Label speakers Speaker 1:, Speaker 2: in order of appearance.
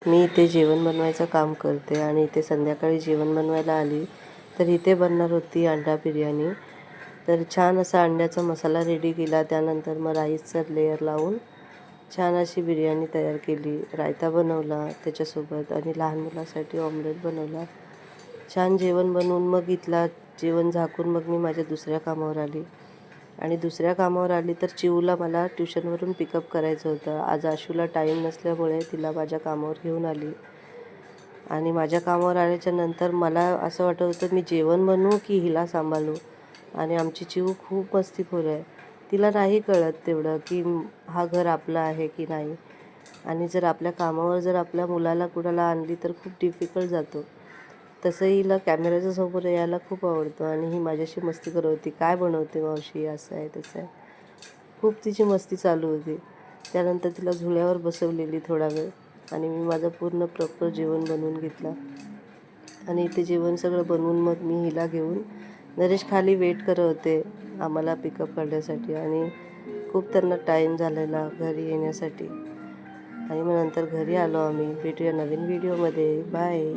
Speaker 1: मी इथे जेवण बनवायचं काम करते आणि इथे संध्याकाळी जेवण बनवायला आली तर इथे बनणार होती अंडा बिर्याणी. तर छान असा अंड्याचा मसाला रेडी केला. त्यानंतर मग राईसचं लेयर लावून छान अशी बिर्याणी तयार केली. रायता बनवला त्याच्यासोबत आणि लहान मुलासाठी ऑमलेट बनवला. छान जेवण बनवून मग इथला जेवण झाकून मग मी माझ्या दुसऱ्या कामावर आली. आणि दुसऱ्या कामावर आली तर चिऊला मला ट्युशनवरून पिकअप करायचं होतं. आज आशूला टाईम नसल्यामुळे तिला माझ्या कामावर घेऊन आली. आणि माझ्या कामावर आल्याच्या नंतर मला असं वाटत होतं मी जेवण बनवू की हिला सांभाळू. आणि आमची चिऊ खूप मस्तीखोर आहे. तिला नाही कळत तेवढं की हा घर आपला आहे की नाही. आणि जर आपल्या कामावर जर आपल्या मुलाला कुणाला आणली तर खूप डिफिकल्ट जातो. तसं हिला कॅमेऱ्याच्या समोर यायला खूप आवडतं आणि ही माझ्याशी मस्ती करत होती. काय बनवते मावशी, असं आहे तसं आहे. खूप तिची मस्ती चालू होती. त्यानंतर तिला झुल्यावर बसवलेली थोडा वेळ आणि मी माझं पूर्ण प्रॉपर जेवण बनवून घेतलं. आणि इथे जेवण सगळं बनवून मग मी हिला घेऊन नरेश खाली वेट करत होते आम्हाला पिकअप करण्यासाठी. आणि खूप त्यांना टाईम झालेला घरी येण्यासाठी. आणि मग नंतर घरी आलो आम्ही. भेटूया नवीन व्हिडिओमध्ये. बाय.